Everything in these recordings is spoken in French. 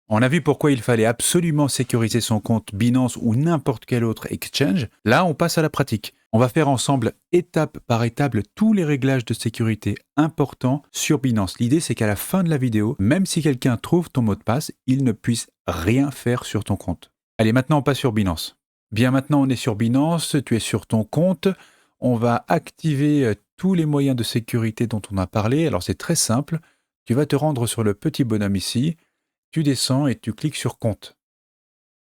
On a vu pourquoi il fallait absolument sécuriser son compte Binance ou n'importe quel autre exchange. Là, on passe à la pratique. On va faire ensemble, étape par étape, tous les réglages de sécurité importants sur Binance. L'idée, c'est qu'à la fin de la vidéo, même si quelqu'un trouve ton mot de passe, il ne puisse rien faire sur ton compte. Allez, maintenant, on passe sur Binance. Bien, maintenant, on est sur Binance, tu es sur ton compte. On va activer tous les moyens de sécurité dont on a parlé. Alors, c'est très simple. Tu vas te rendre sur le petit bonhomme ici. Tu descends et tu cliques sur compte.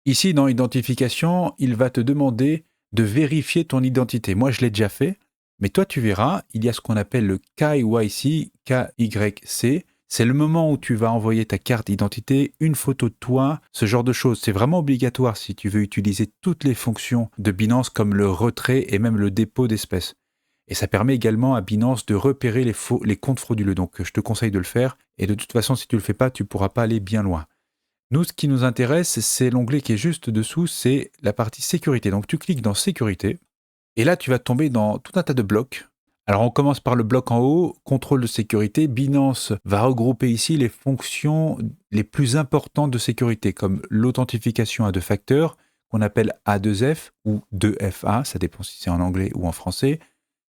Ici, dans identification, il va te demander de vérifier ton identité. Moi, je l'ai déjà fait, mais toi, tu verras, il y a ce qu'on appelle le KYC, KYC. C'est le moment où tu vas envoyer ta carte d'identité, une photo de toi, ce genre de choses. C'est vraiment obligatoire si tu veux utiliser toutes les fonctions de Binance comme le retrait et même le dépôt d'espèces. Et ça permet également à Binance de repérer les comptes frauduleux. Donc, je te conseille de le faire. Et de toute façon, si tu ne le fais pas, tu ne pourras pas aller bien loin. Nous, ce qui nous intéresse, c'est l'onglet qui est juste dessous, c'est la partie sécurité. Donc, tu cliques dans sécurité. Et là, tu vas tomber dans tout un tas de blocs. Alors, on commence par le bloc en haut, contrôle de sécurité. Binance va regrouper ici les fonctions les plus importantes de sécurité, comme l'authentification à deux facteurs, qu'on appelle A2F ou 2FA, ça dépend si c'est en anglais ou en français.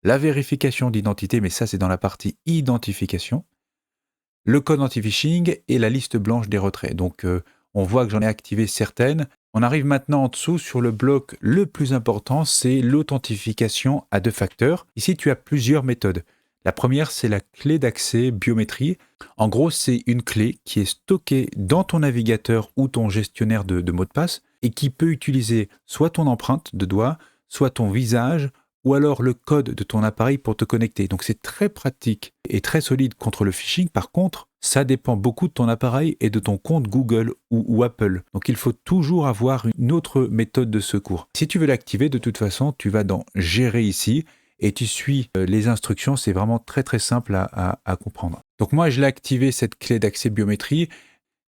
La vérification d'identité, mais ça c'est dans la partie identification, le code anti-phishing et la liste blanche des retraits. Donc on voit que j'en ai activé certaines. On arrive maintenant en dessous sur le bloc le plus important, c'est l'authentification à deux facteurs. Ici tu as plusieurs méthodes. La première, c'est la clé d'accès biométrie. En gros, c'est une clé qui est stockée dans ton navigateur ou ton gestionnaire de mots de passe et qui peut utiliser soit ton empreinte de doigt, soit ton visage, ou alors le code de ton appareil pour te connecter. Donc c'est très pratique et très solide contre le phishing. Par contre, ça dépend beaucoup de ton appareil et de ton compte Google ou Apple. Donc il faut toujours avoir une autre méthode de secours. Si tu veux l'activer, de toute façon, tu vas dans Gérer ici et tu suis les instructions. C'est vraiment très très simple à comprendre. Donc moi, je l'ai activé, cette clé d'accès biométrie.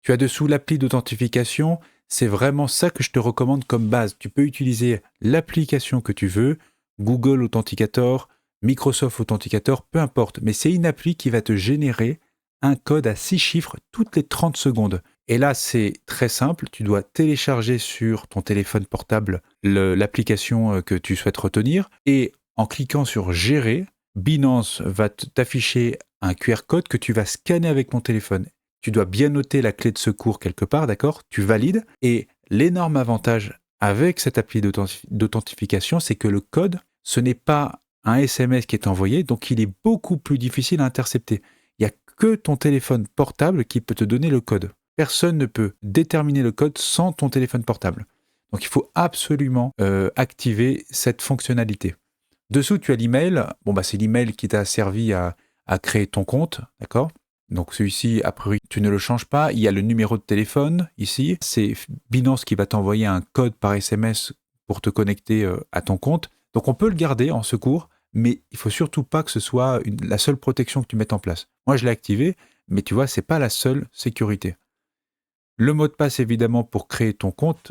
Tu as dessous l'appli d'authentification. C'est vraiment ça que je te recommande comme base. Tu peux utiliser l'application que tu veux, Google Authenticator, Microsoft Authenticator, peu importe. Mais c'est une appli qui va te générer un code à 6 chiffres toutes les 30 secondes. Et là, c'est très simple. Tu dois télécharger sur ton téléphone portable l'application que tu souhaites retenir. Et en cliquant sur Gérer, Binance va t'afficher un QR code que tu vas scanner avec ton téléphone. Tu dois bien noter la clé de secours quelque part, d'accord? Tu valides. Et l'énorme avantage avec cette appli d'authentification, c'est que le code, ce n'est pas un SMS qui est envoyé, donc il est beaucoup plus difficile à intercepter. Il n'y a que ton téléphone portable qui peut te donner le code. Personne ne peut déterminer le code sans ton téléphone portable. Donc il faut absolument activer cette fonctionnalité. Dessous, tu as l'email. Bon, bah, c'est l'email qui t'a servi à créer ton compte, d'accord? Donc celui-ci, a priori, tu ne le changes pas. Il y a le numéro de téléphone ici. C'est Binance qui va t'envoyer un code par SMS pour te connecter à ton compte. Donc on peut le garder en secours, mais il faut surtout pas que ce soit la seule protection que tu mettes en place. Moi, je l'ai activé, mais tu vois, c'est pas la seule sécurité. Le mot de passe, évidemment, pour créer ton compte.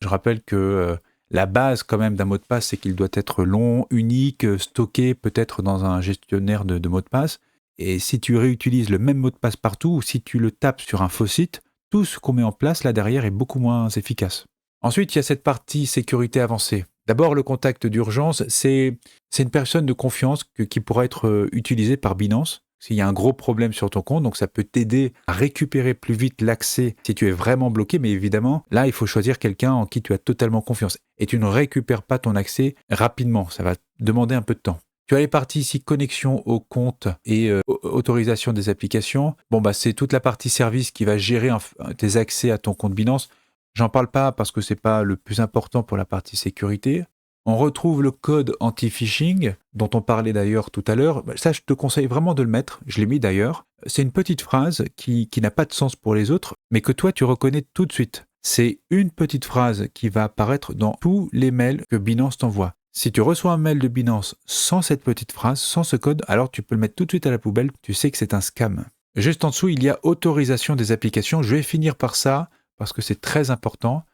Je rappelle que la base quand même d'un mot de passe, c'est qu'il doit être long, unique, stocké peut-être dans un gestionnaire de mots de passe. Et si tu réutilises le même mot de passe partout, ou si tu le tapes sur un faux site, tout ce qu'on met en place là derrière est beaucoup moins efficace. Ensuite, il y a cette partie sécurité avancée. D'abord, le contact d'urgence, c'est une personne de confiance qui pourra être utilisée par Binance s'il y a un gros problème sur ton compte. Donc ça peut t'aider à récupérer plus vite l'accès si tu es vraiment bloqué. Mais évidemment, là, il faut choisir quelqu'un en qui tu as totalement confiance. Et tu ne récupères pas ton accès rapidement. Ça va demander un peu de temps. Tu as les parties ici, connexion au compte et autorisation des applications. Bon, bah, c'est toute la partie service qui va gérer tes accès à ton compte Binance. J'en parle pas parce que c'est pas le plus important pour la partie sécurité. On retrouve le code anti-phishing, dont on parlait d'ailleurs tout à l'heure. Ça, je te conseille vraiment de le mettre. Je l'ai mis d'ailleurs. C'est une petite phrase qui n'a pas de sens pour les autres, mais que toi, tu reconnais tout de suite. C'est une petite phrase qui va apparaître dans tous les mails que Binance t'envoie. Si tu reçois un mail de Binance sans cette petite phrase, sans ce code, alors tu peux le mettre tout de suite à la poubelle. Tu sais que c'est un scam. Juste en dessous, il y a autorisation des applications. Je vais finir par ça parce que c'est très important.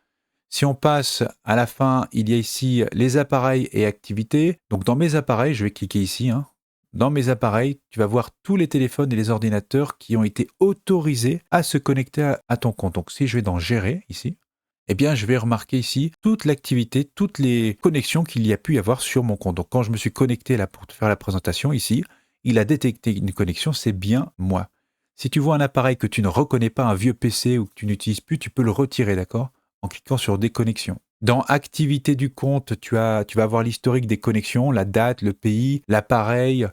Si on passe à la fin, il y a ici les appareils et activités. Donc dans mes appareils, je vais cliquer ici. dans mes appareils, tu vas voir tous les téléphones et les ordinateurs qui ont été autorisés à se connecter à ton compte. Donc si je vais dans Gérer ici, eh bien je vais remarquer ici toute l'activité, toutes les connexions qu'il y a pu y avoir sur mon compte. Donc quand je me suis connecté là pour te faire la présentation ici, il a détecté une connexion, c'est bien moi. Si tu vois un appareil que tu ne reconnais pas, un vieux PC ou que tu n'utilises plus, tu peux le retirer, d'accord? En cliquant sur Déconnexion. Dans Activité du compte, tu vas avoir l'historique des connexions, la date, le pays, l'appareil,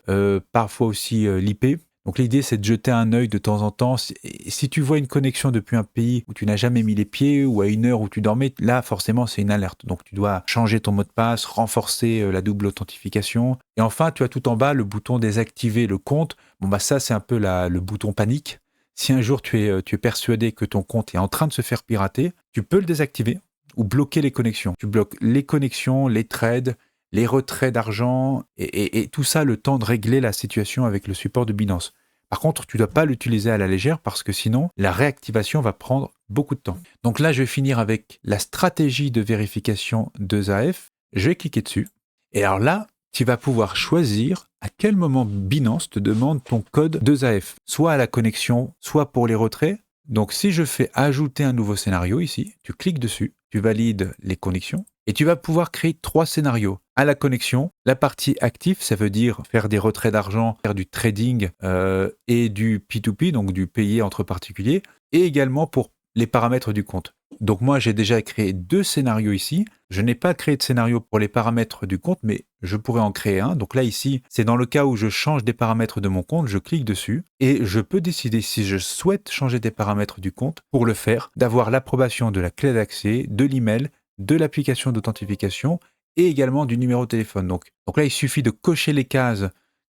parfois aussi l'IP. Donc l'idée, c'est de jeter un œil de temps en temps. Si tu vois une connexion depuis un pays où tu n'as jamais mis les pieds ou à une heure où tu dormais, là, forcément, c'est une alerte. Donc tu dois changer ton mot de passe, renforcer la double authentification. Et enfin, tu as tout en bas le bouton désactiver le compte. Bon, bah ça, c'est un peu le bouton panique. Si un jour tu es persuadé que ton compte est en train de se faire pirater, tu peux le désactiver ou bloquer les connexions. Tu bloques les connexions, les trades, les retraits d'argent et tout ça le temps de régler la situation avec le support de Binance. Par contre, tu ne dois pas l'utiliser à la légère parce que sinon, la réactivation va prendre beaucoup de temps. Donc là, je vais finir avec la stratégie de vérification 2AF. Je vais cliquer dessus. Et alors là, tu vas pouvoir choisir à quel moment Binance te demande ton code 2AF, soit à la connexion, soit pour les retraits. Donc si je fais ajouter un nouveau scénario ici, tu cliques dessus, tu valides les connexions et tu vas pouvoir créer 3 scénarios. À la connexion, la partie active, ça veut dire faire des retraits d'argent, faire du trading et du P2P, donc du payé entre particuliers, et également pour les paramètres du compte. Donc moi, j'ai déjà créé 2 scénarios ici. Je n'ai pas créé de scénario pour les paramètres du compte, mais je pourrais en créer un. Donc là, ici, c'est dans le cas où je change des paramètres de mon compte, je clique dessus et je peux décider si je souhaite changer des paramètres du compte pour le faire, d'avoir l'approbation de la clé d'accès, de l'email, de l'application d'authentification et également du numéro de téléphone. Donc là, il suffit de cocher les cases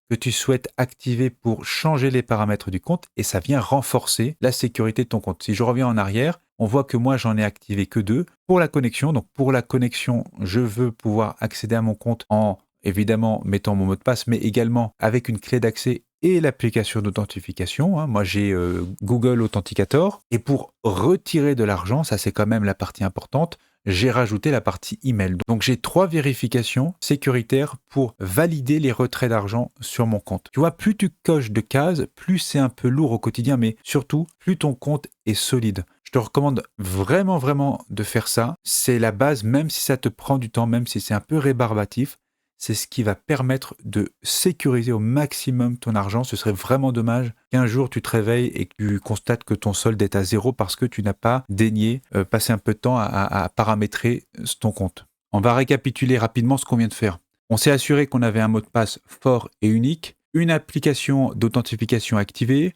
que tu souhaites activer pour changer les paramètres du compte et ça vient renforcer la sécurité de ton compte. Si je reviens en arrière, on voit que moi, j'en ai activé que 2 pour la connexion. Donc pour la connexion, je veux pouvoir accéder à mon compte en évidemment mettant mon mot de passe, mais également avec une clé d'accès et l'application d'authentification. Moi, j'ai Google Authenticator. Et pour retirer de l'argent, ça c'est quand même la partie importante, j'ai rajouté la partie email. Donc j'ai 3 vérifications sécuritaires pour valider les retraits d'argent sur mon compte. Tu vois, plus tu coches de cases, plus c'est un peu lourd au quotidien, mais surtout, plus ton compte est solide. Je te recommande vraiment de faire ça. C'est la base, même si ça te prend du temps, même si c'est un peu rébarbatif. C'est ce qui va permettre de sécuriser au maximum ton argent. Ce serait vraiment dommage qu'un jour tu te réveilles et que tu constates que ton solde est à 0 parce que tu n'as pas daigné passer un peu de temps à paramétrer ton compte. On va récapituler rapidement ce qu'on vient de faire. On s'est assuré qu'on avait un mot de passe fort et unique, une application d'authentification activée,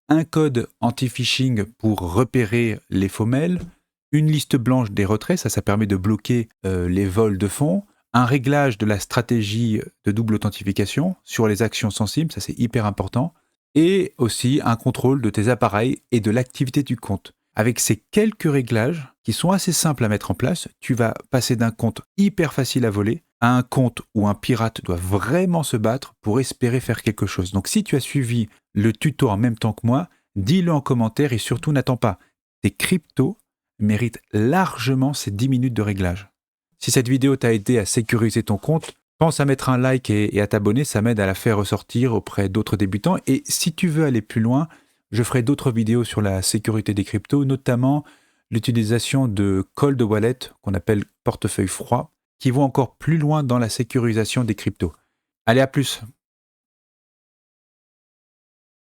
un code anti-phishing pour repérer les faux mails, une liste blanche des retraits, ça permet de bloquer les vols de fonds, un réglage de la stratégie de double authentification sur les actions sensibles, ça c'est hyper important, et aussi un contrôle de tes appareils et de l'activité du compte. Avec ces quelques réglages qui sont assez simples à mettre en place, tu vas passer d'un compte hyper facile à voler à un compte où un pirate doit vraiment se battre pour espérer faire quelque chose. Donc si tu as suivi le tuto en même temps que moi, dis-le en commentaire et surtout n'attends pas. Tes cryptos méritent largement ces 10 minutes de réglage. Si cette vidéo t'a aidé à sécuriser ton compte, pense à mettre un like et à t'abonner, ça m'aide à la faire ressortir auprès d'autres débutants. Et si tu veux aller plus loin, je ferai d'autres vidéos sur la sécurité des cryptos, notamment l'utilisation de cold wallet, qu'on appelle portefeuille froid, qui vont encore plus loin dans la sécurisation des cryptos. Allez, à plus!